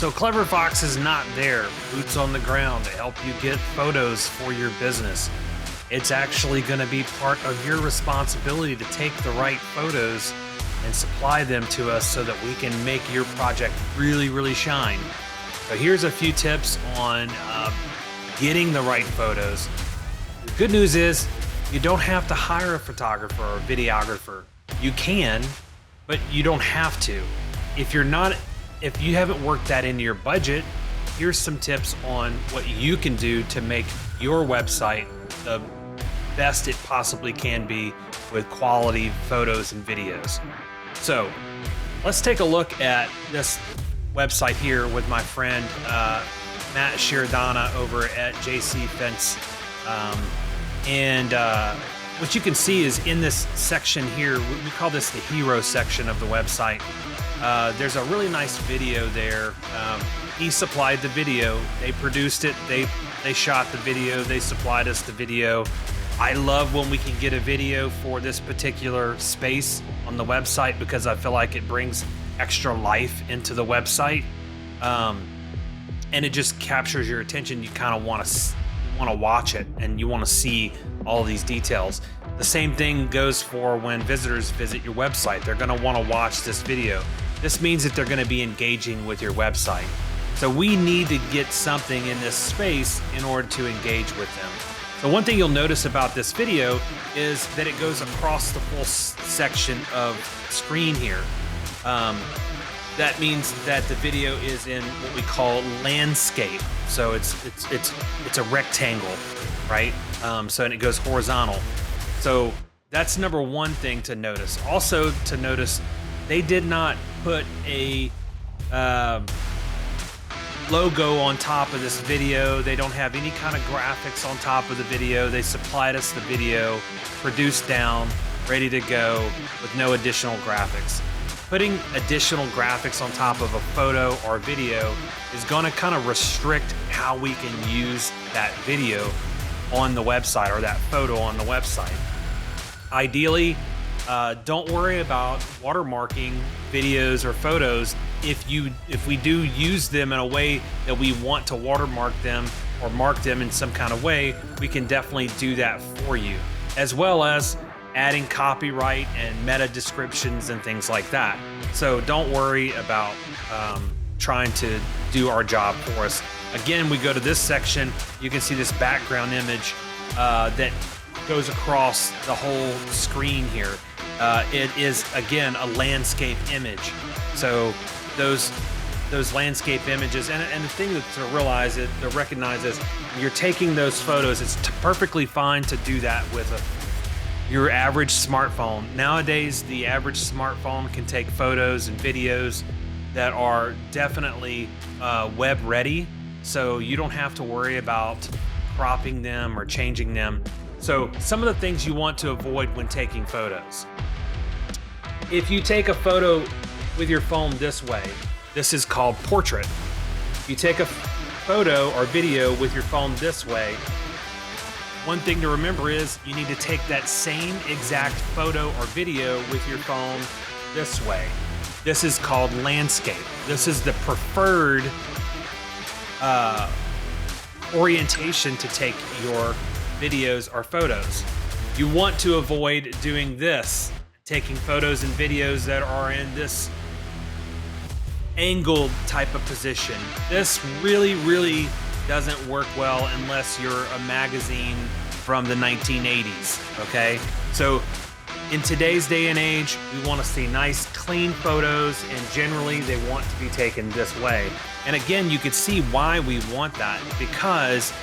So Clever Fox is not there, boots on the ground, to help you get photos for your business. It's actually going to be part of your responsibility to take the right photos and supply them to us so that we can make your project really, really shine. So here's a few tips on getting the right photos. The good news is you don't have to hire a photographer or a videographer. You can, but you don't have to. If you haven't worked that into your budget, here's some tips on what you can do to make your website the best it possibly can be with quality photos and videos. So let's take a look at this website here with my friend Matt Shiradana over at JC Fence. What you can see is in this section here, we call this the hero section of the website. There's a really nice video there. He supplied the video, they produced it, they shot the video, they supplied us the video. I love when we can get a video for this particular space on the website because I feel like it brings extra life into the website, and it just captures your attention. You kind of want to watch it and you want to see all these details. The same thing goes for when visitors visit your website. They're going to want to watch this video. This means that they're going to be engaging with your website. So we need to get something in this space in order to engage with them. So one thing you'll notice about this video is that it goes across the full section of screen here. That means that the video is in what we call landscape. So it's a rectangle, right? So and it goes horizontal. So that's number one thing to notice. Also to notice, they did not put a logo on top of this video. They don't have any kind of graphics on top of the video. They supplied us the video, produced down, ready to go with no additional graphics. Putting additional graphics on top of a photo or video is going to kind of restrict how we can use that video on the website or that photo on the website. Ideally, don't worry about watermarking videos or photos. If we do use them in a way that we want to watermark them or mark them in some kind of way, we can definitely do that for you, as well as adding copyright and meta descriptions and things like that. So don't worry about trying to do our job for us. Again, we go to this section, you can see this background image that goes across the whole screen here. It is, again, a landscape image. So those landscape images, and the thing to recognize is you're taking those photos. It's perfectly fine to do that with your average smartphone. Nowadays, the average smartphone can take photos and videos that are definitely web ready, so you don't have to worry about cropping them or changing them. So some of the things you want to avoid when taking photos. If you take a photo with your phone this way, this is called portrait. If you take a photo or video with your phone this way, one thing to remember is you need to take that same exact photo or video with your phone this way. This is called landscape. This is the preferred orientation to take your videos or photos. You want to avoid doing this, taking photos and videos that are in this angled type of position. This really doesn't work well unless you're a magazine from the 1980s, okay? So in today's day and age, we want to see nice, clean photos, and generally they want to be taken this way. And again, you could see why we want that, because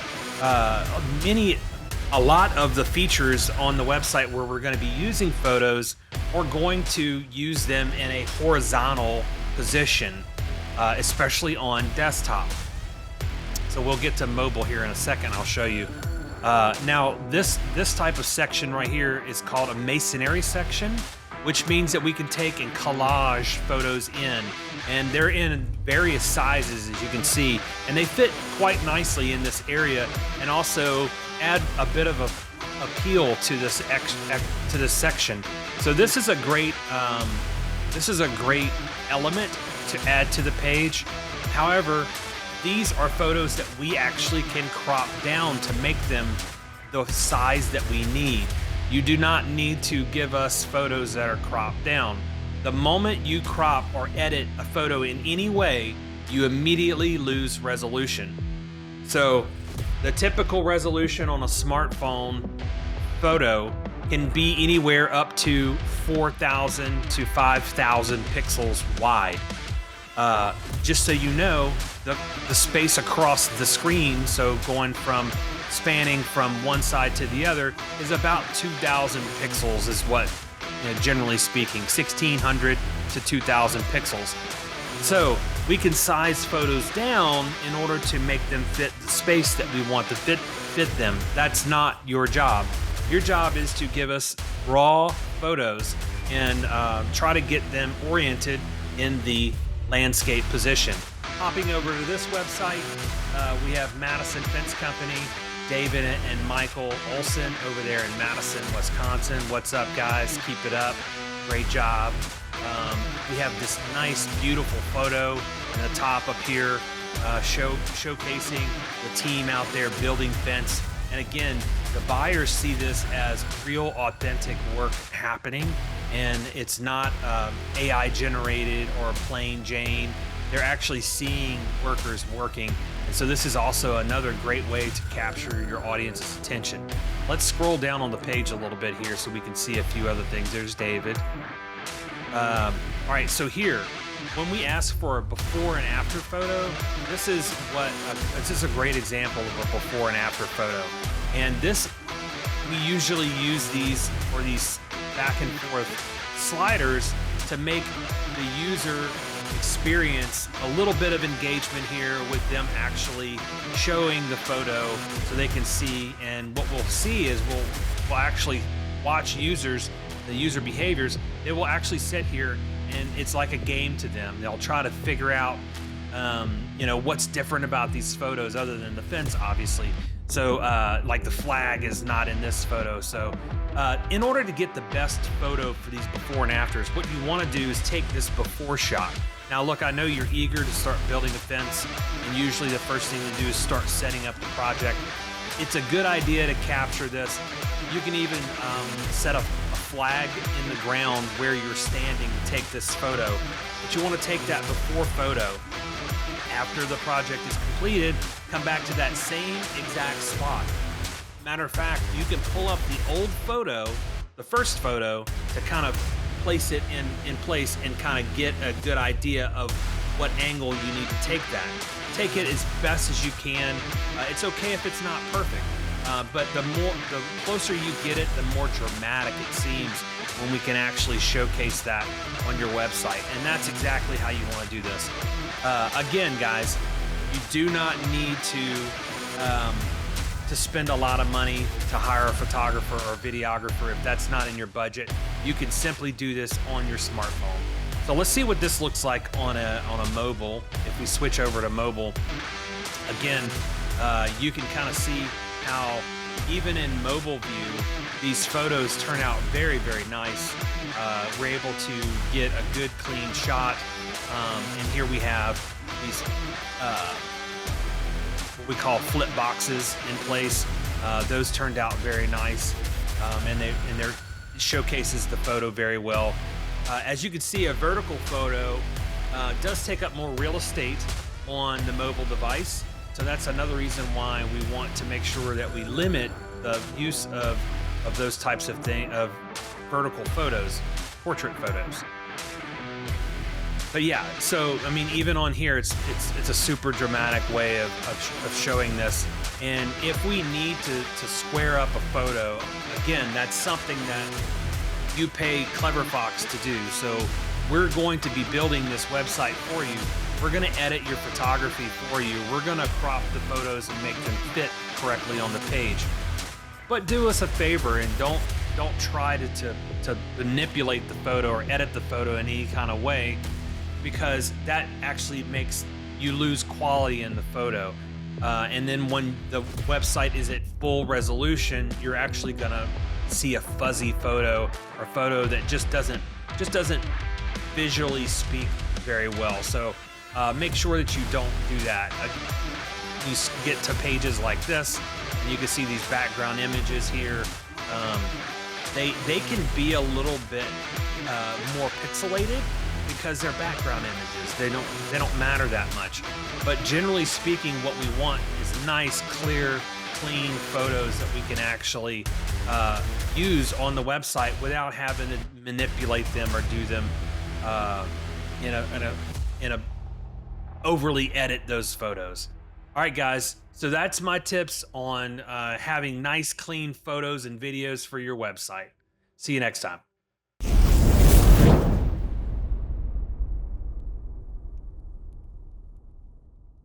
a lot of the features on the website where we're going to be using photos, we're going to use them in a horizontal position, especially on desktop. So we'll get to mobile here in a second. I'll show you. Now, this type of section right here is called a masonry section, which means that we can take and collage photos in, and they're in various sizes, as you can see, and they fit quite nicely in this area, and also add a bit of appeal to this section. So this is a great This is a great element to add to the page. However, these are photos that we actually can crop down to make them the size that we need. You do not need to give us photos that are cropped down. The moment you crop or edit a photo in any way, you immediately lose resolution. So the typical resolution on a smartphone photo can be anywhere up to 4,000 to 5,000 pixels wide. Just so you know, the space across the screen, so going from spanning from one side to the other, is about 2,000 pixels is what, generally speaking, 1,600 to 2,000 pixels. So we can size photos down in order to make them fit the space that we want to fit them. That's not your job. Your job is to give us raw photos and try to get them oriented in the landscape position. Hopping over to this website, we have Madison Fence Company, David and Michael Olson over there in Madison, Wisconsin. What's up, guys? Keep it up. Great job. We have this nice, beautiful photo in the top up here, showcasing the team out there building fence. And again, the buyers see this as real, authentic work happening, and it's not AI generated or plain Jane. They're actually seeing workers working. And so this is also another great way to capture your audience's attention. Let's scroll down on the page a little bit here so we can see a few other things. There's David. All right, so here, when we ask for a before and after photo, this is a great example of a before and after photo. And this, we usually use these back and forth sliders to make the user experience a little bit of engagement here with them actually showing the photo so they can see. And what we'll see is we'll actually watch the user behaviors. They will actually sit here, and it's like a game to them. They'll try to figure out what's different about these photos other than the fence, obviously. So like the flag is not in this photo. So in order to get the best photo for these before and afters, what you want to do is take this before shot. Now look, I know you're eager to start building a fence, and usually the first thing to do is start setting up the project. It's a good idea to capture this. You can even set up a flag in the ground where you're standing to take this photo. But you want to take that before photo. After the project is completed, come back to that same exact spot. Matter of fact, you can pull up the old photo, the first photo, to kind of place it in place and kind of get a good idea of what angle you need to take that. Take it as best as you can. It's okay if it's not perfect, but the closer you get it, the more dramatic it seems when we can actually showcase that on your website. And that's exactly how you want to do this. Again, guys, you do not need to spend a lot of money to hire a photographer or videographer if that's not in your budget. You can simply do this on your smartphone. So let's see what this looks like on a mobile. If we switch over to mobile, again, you can kind of see how even in mobile view, these photos turn out very, very nice. We're able to get a good, clean shot. And here we have these what we call flip boxes in place. Those turned out very nice, and they're showcases the photo very well. As you can see, a vertical photo does take up more real estate on the mobile device. So that's another reason why we want to make sure that we limit the use of those types of vertical photos, portrait photos. But yeah, so I mean, even on here, it's a super dramatic way of showing this. And if we need to square up a photo, again, that's something that you pay Clever Fox to do. So we're going to be building this website for you. We're going to edit your photography for you. We're going to crop the photos and make them fit correctly on the page. But do us a favor and don't try to manipulate the photo or edit the photo in any kind of way, because that actually makes you lose quality in the photo. And then when the website is at full resolution, you're actually gonna see a fuzzy photo or photo that just doesn't visually speak very well. So make sure that you don't do that. You get to pages like this, and you can see these background images here. They can be a little bit more pixelated because they're background images. They don't matter that much. But generally speaking, what we want is nice, clear, clean photos that we can actually use on the website without having to manipulate them or do them in a overly edit those photos. All right, guys. So that's my tips on having nice, clean photos and videos for your website. See you next time.